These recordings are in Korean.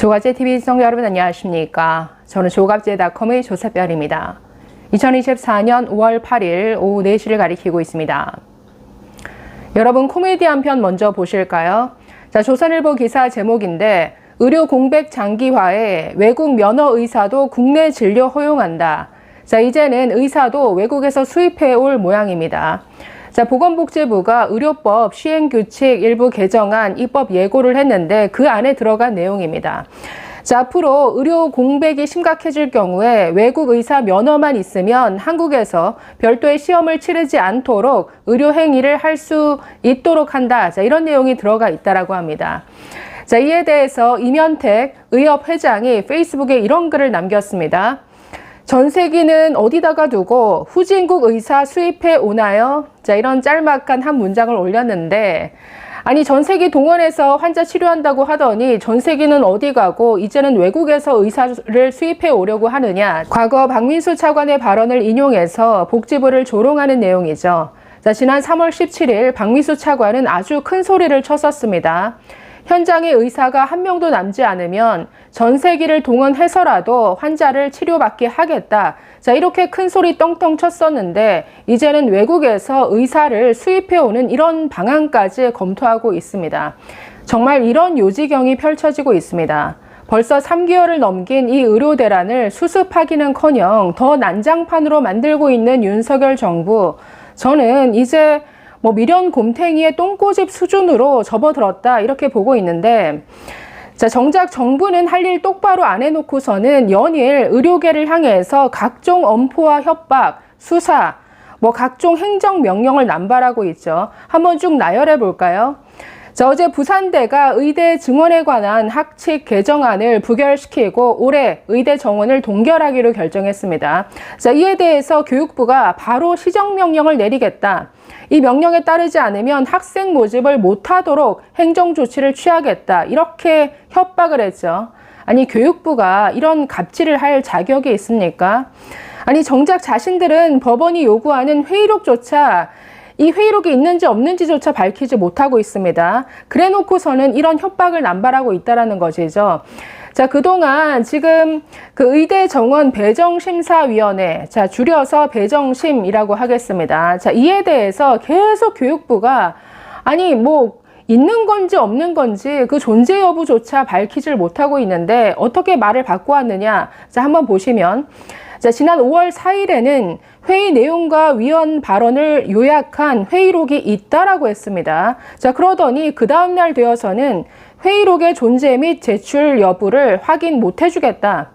조갑제TV 시청자 여러분 안녕하십니까. 저는 조갑제닷컴의 조세별입니다. 2024년 5월 8일 오후 4시를 가리키고 있습니다. 여러분 코미디 한 편 먼저 보실까요? 자, 조선일보 기사 제목인데 의료 공백 장기화에 외국 면허 의사도 국내 진료 허용한다. 자, 이제는 의사도 외국에서 수입해 올 모양입니다. 자, 보건복지부가 의료법 시행규칙 일부 개정안 입법 예고를 했는데 그 안에 들어간 내용입니다. 자, 앞으로 의료 공백이 심각해질 경우에 외국 의사 면허만 있으면 한국에서 별도의 시험을 치르지 않도록 의료 행위를 할 수 있도록 한다. 자, 이런 내용이 들어가 있다라고 합니다. 자, 이에 대해서 이면택 의협 회장이 페이스북에 이런 글을 남겼습니다. 전세기는 어디다가 두고 후진국 의사 수입해 오나요? 자, 이런 짤막한 한 문장을 올렸는데, 아니 전세기 동원해서 환자 치료한다고 하더니 전세기는 어디 가고 이제는 외국에서 의사를 수입해 오려고 하느냐. 과거 박민수 차관의 발언을 인용해서 복지부를 조롱하는 내용이죠. 자, 지난 3월 17일 박민수 차관은 아주 큰 소리를 쳤었습니다. 현장에 의사가 한 명도 남지 않으면 전세기를 동원해서라도 환자를 치료받게 하겠다. 자, 이렇게 큰 소리 떵떵 쳤었는데 이제는 외국에서 의사를 수입해오는 이런 방안까지 검토하고 있습니다. 정말 이런 요지경이 펼쳐지고 있습니다. 벌써 3개월을 넘긴 이 의료대란을 수습하기는커녕 더 난장판으로 만들고 있는 윤석열 정부. 저는 이제 미련 곰탱이의 똥꼬집 수준으로 접어들었다 이렇게 보고 있는데, 자, 정작 정부는 할 일 똑바로 안 해놓고서는 연일 의료계를 향해서 각종 엄포와 협박, 수사, 각종 행정명령을 남발하고 있죠. 한번 쭉 나열해 볼까요? 자, 어제 부산대가 의대 증원에 관한 학칙 개정안을 부결시키고 올해 의대 정원을 동결하기로 결정했습니다. 자, 이에 대해서 교육부가 바로 시정명령을 내리겠다. 이 명령에 따르지 않으면 학생 모집을 못하도록 행정조치를 취하겠다. 이렇게 협박을 했죠. 아니, 교육부가 이런 갑질을 할 자격이 있습니까? 아니, 정작 자신들은 법원이 요구하는 회의록조차 이 회의록이 있는지 없는지조차 밝히지 못하고 있습니다. 그래 놓고서는 이런 협박을 남발하고 있다는 것이죠. 자, 그동안 지금 그 의대 정원 배정심사위원회, 자, 줄여서 배정심이라고 하겠습니다. 자, 이에 대해서 계속 교육부가 아니, 있는 건지 없는 건지 그 존재 여부조차 밝히질 못하고 있는데 어떻게 말을 바꿔왔느냐. 자, 한번 보시면. 자, 지난 5월 4일에는 회의 내용과 위원 발언을 요약한 회의록이 있다라고 했습니다. 자, 그러더니 그 다음날 되어서는 회의록의 존재 및 제출 여부를 확인 못 해주겠다.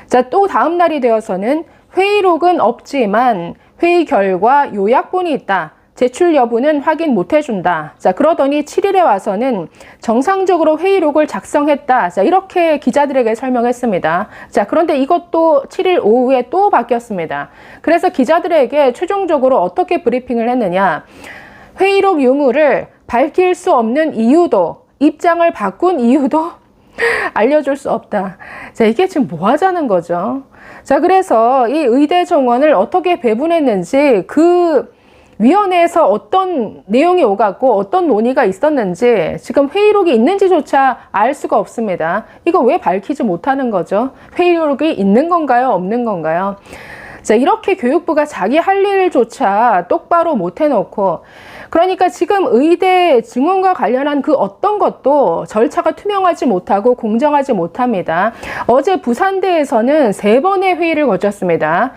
자, 또 다음날이 되어서는 회의록은 없지만 회의 결과 요약본이 있다. 제출 여부는 확인 못 해준다. 자, 그러더니 7일에 와서는 정상적으로 회의록을 작성했다. 자, 이렇게 기자들에게 설명했습니다. 자, 그런데 이것도 7일 오후에 또 바뀌었습니다. 그래서 기자들에게 최종적으로 어떻게 브리핑을 했느냐. 회의록 유무를 밝힐 수 없는 이유도, 입장을 바꾼 이유도 알려줄 수 없다. 자, 이게 지금 뭐 하자는 거죠? 자, 그래서 이 의대 정원을 어떻게 배분했는지 그 위원회에서 어떤 내용이 오갔고 어떤 논의가 있었는지 지금 회의록이 있는지조차 알 수가 없습니다. 이거 왜 밝히지 못하는 거죠? 회의록이 있는 건가요? 없는 건가요? 자, 이렇게 교육부가 자기 할 일조차 똑바로 못 해놓고, 그러니까 지금 의대 증원과 관련한 그 어떤 것도 절차가 투명하지 못하고 공정하지 못합니다. 어제 부산대에서는 3번의 회의를 거쳤습니다.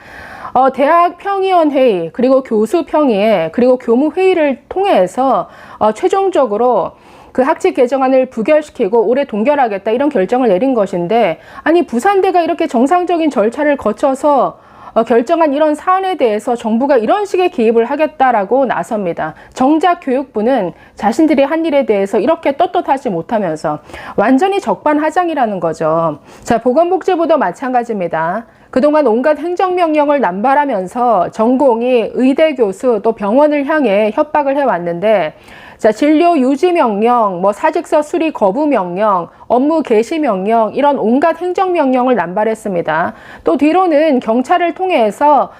대학 평의원 회의, 그리고 교수 평의회, 그리고 교무 회의를 통해서 최종적으로 그 학칙 개정안을 부결시키고 올해 동결하겠다 이런 결정을 내린 것인데, 아니 부산대가 이렇게 정상적인 절차를 거쳐서 결정한 이런 사안에 대해서 정부가 이런 식의 개입을 하겠다라고 나섭니다. 정작 교육부는 자신들이 한 일에 대해서 이렇게 떳떳하지 못하면서 완전히 적반하장이라는 거죠. 자, 보건복지부도 마찬가지입니다. 그동안 온갖 행정명령을 남발하면서 전공의 의대 교수 또 병원을 향해 협박을 해왔는데, 자, 진료 유지 명령, 사직서 수리 거부 명령, 업무 개시 명령, 이런 온갖 행정명령을 남발했습니다. 또 뒤로는 경찰을 통해서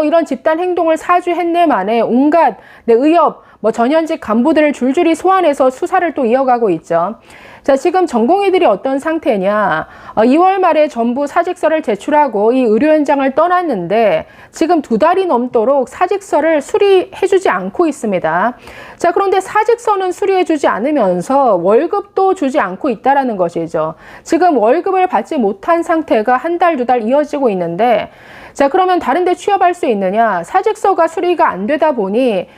이런 집단 행동을 사주했네 만에 온갖 의협 뭐 전현직 간부들을 줄줄이 소환해서 수사를 또 이어가고 있죠. 자, 지금 전공의들이 어떤 상태냐. 2월 말에 전부 사직서를 제출하고 이 의료 현장을 떠났는데 지금 2달이 넘도록 사직서를 수리해주지 않고 있습니다. 자, 그런데 사직서는 수리해주지 않으면서 월급도 주지 않고 있다라는 것이죠. 지금 월급을 받지 못한 상태가 한 달, 2달 이어지고 있는데, 자, 그러면 다른 데 취업할 수 있느냐? 사직서가 수리가 안 되다 보니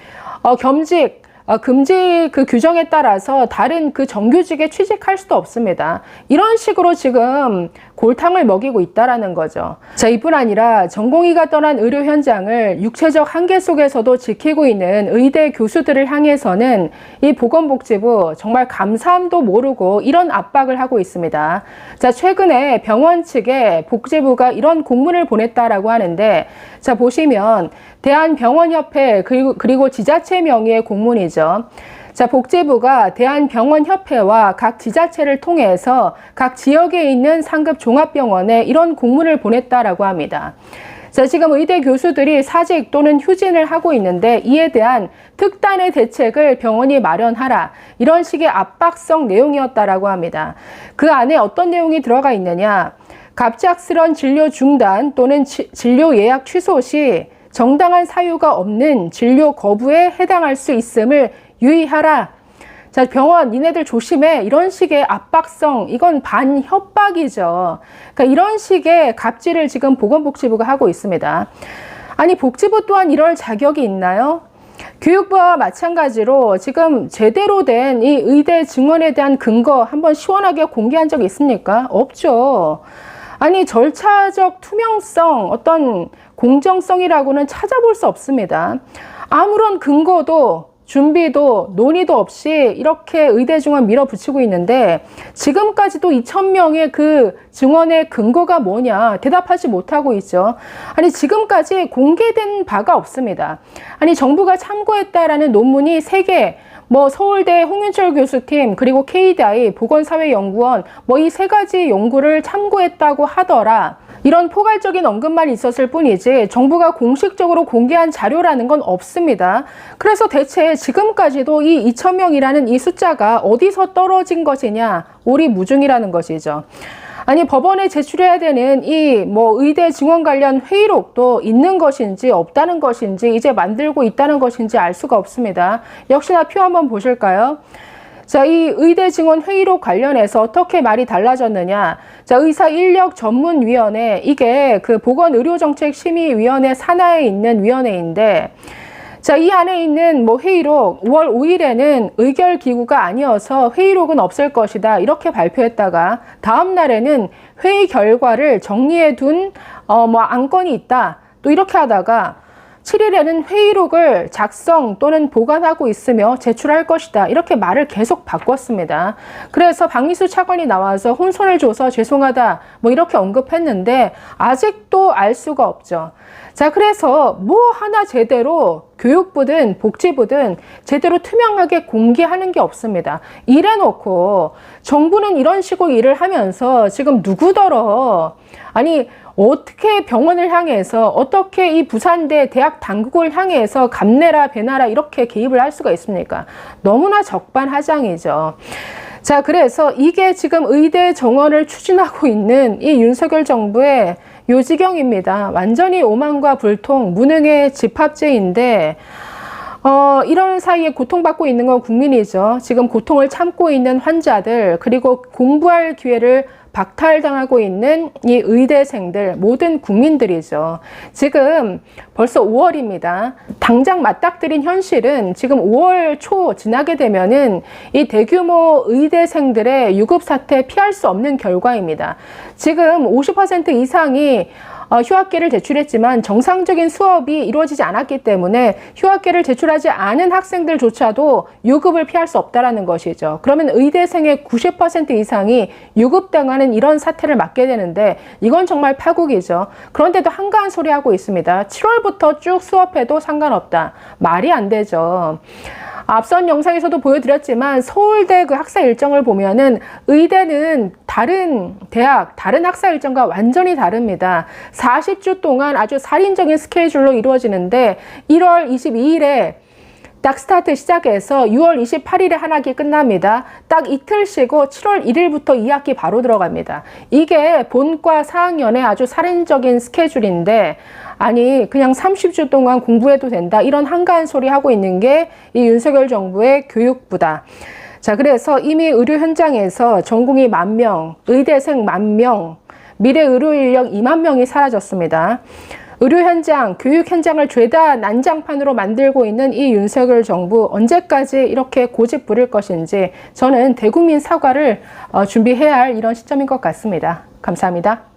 겸직, 금지 그 규정에 따라서 다른 그 정규직에 취직할 수도 없습니다. 이런 식으로 지금 골탕을 먹이고 있다라는 거죠. 자, 이뿐 아니라 전공의가 떠난 의료 현장을 육체적 한계 속에서도 지키고 있는 의대 교수들을 향해서는 이 보건복지부 정말 감사함도 모르고 이런 압박을 하고 있습니다. 자, 최근에 병원 측에 복지부가 이런 공문을 보냈다라고 하는데, 자, 보시면 대한병원협회 그리고 지자체 명의의 공문이죠. 자, 복지부가 대한병원협회와 각 지자체를 통해서 각 지역에 있는 상급 종합병원에 이런 공문을 보냈다라고 합니다. 자, 지금 의대 교수들이 사직 또는 휴진을 하고 있는데 이에 대한 특단의 대책을 병원이 마련하라, 이런 식의 압박성 내용이었다라고 합니다. 그 안에 어떤 내용이 들어가 있느냐. 갑작스런 진료 중단 또는 진료 예약 취소 시 정당한 사유가 없는 진료 거부에 해당할 수 있음을 유의하라. 자, 병원 니네들 조심해, 이런 식의 압박성, 이건 반협박이죠. 그러니까 이런 식의 갑질을 지금 보건복지부가 하고 있습니다. 아니, 복지부 또한 이럴 자격이 있나요? 교육부와 마찬가지로 지금 제대로 된 이 의대 증원에 대한 근거 한번 시원하게 공개한 적 있습니까? 없죠. 아니, 절차적 투명성, 어떤 공정성이라고는 찾아볼 수 없습니다. 아무런 근거도 준비도 논의도 없이 이렇게 의대 증원 밀어붙이고 있는데 지금까지도 2,000명의 그 증원의 근거가 뭐냐 대답하지 못하고 있죠. 아니, 지금까지 공개된 바가 없습니다. 아니, 정부가 참고했다라는 논문이 3개, 뭐 서울대 홍윤철 교수팀 그리고 KDI 보건사회연구원 뭐 이 3가지 연구를 참고했다고 하더라. 이런 포괄적인 언급만 있었을 뿐이지 정부가 공식적으로 공개한 자료라는 건 없습니다. 그래서 대체 지금까지도 이 2,000명이라는 이 숫자가 어디서 떨어진 것이냐, 오리무중이라는 것이죠. 아니, 법원에 제출해야 되는 이 뭐 의대 증원 관련 회의록도 있는 것인지 없다는 것인지 이제 만들고 있다는 것인지 알 수가 없습니다. 역시나 표 한번 보실까요? 자, 이 의대 증원 회의록 관련해서 어떻게 말이 달라졌느냐. 자, 의사인력전문위원회, 이게 그 보건의료정책심의위원회 산하에 있는 위원회인데, 자, 이 안에 있는 뭐 회의록 5월 5일에는 의결기구가 아니어서 회의록은 없을 것이다, 이렇게 발표했다가 다음 날에는 회의 결과를 정리해둔 뭐 안건이 있다, 또 이렇게 하다가 7일에는 회의록을 작성 또는 보관하고 있으며 제출할 것이다, 이렇게 말을 계속 바꿨습니다. 그래서 박미수 차관이 나와서 혼선을 줘서 죄송하다 뭐 이렇게 언급했는데 아직도 알 수가 없죠. 자, 그래서 뭐 하나 제대로 교육부든 복지부든 제대로 투명하게 공개하는 게 없습니다. 이래놓고 정부는 이런 식으로 일을 하면서 지금 누구더러, 아니, 어떻게 병원을 향해서, 어떻게 이 부산대 대학 당국을 향해서 감내라 배나라 이렇게 개입을 할 수가 있습니까? 너무나 적반하장이죠. 자, 그래서 이게 지금 의대 정원을 추진하고 있는 이 윤석열 정부의 요지경입니다. 완전히 오만과 불통, 무능의 집합제인데 이런 사이에 고통받고 있는 건 국민이죠. 지금 고통을 참고 있는 환자들, 그리고 공부할 기회를 박탈당하고 있는 이 의대생들, 모든 국민들이죠. 지금 벌써 5월입니다. 당장 맞닥뜨린 현실은 지금 5월 초 지나게 되면은 이 대규모 의대생들의 유급 사태 피할 수 없는 결과입니다. 지금 50% 이상이 휴학계를 제출했지만 정상적인 수업이 이루어지지 않았기 때문에 휴학계를 제출하지 않은 학생들조차도 유급을 피할 수 없다는 것이죠. 그러면 의대생의 90% 이상이 유급당하는 이런 사태를 맞게 되는데 이건 정말 파국이죠. 그런데도 한가한 소리 하고 있습니다. 7월부터 쭉 수업해도 상관없다. 말이 안 되죠. 앞선 영상에서도 보여드렸지만 서울대 그 학사 일정을 보면은 의대는 다른 대학, 다른 학사 일정과 완전히 다릅니다. 40주 동안 아주 살인적인 스케줄로 이루어지는데 1월 22일에 딱 스타트 시작해서 6월 28일에 한 학기 끝납니다. 딱 이틀 쉬고 7월 1일부터 2학기 바로 들어갑니다. 이게 본과 4학년의 아주 살인적인 스케줄인데, 아니 그냥 30주 동안 공부해도 된다, 이런 한가한 소리 하고 있는 게 이 윤석열 정부의 교육부다. 자, 그래서 이미 의료 현장에서 전공의 10,000명, 의대생 10,000명, 미래 의료 인력 20,000명이 사라졌습니다. 의료 현장, 교육 현장을 죄다 난장판으로 만들고 있는 이 윤석열 정부, 언제까지 이렇게 고집 부릴 것인지 저는 대국민 사과를 준비해야 할 이런 시점인 것 같습니다. 감사합니다.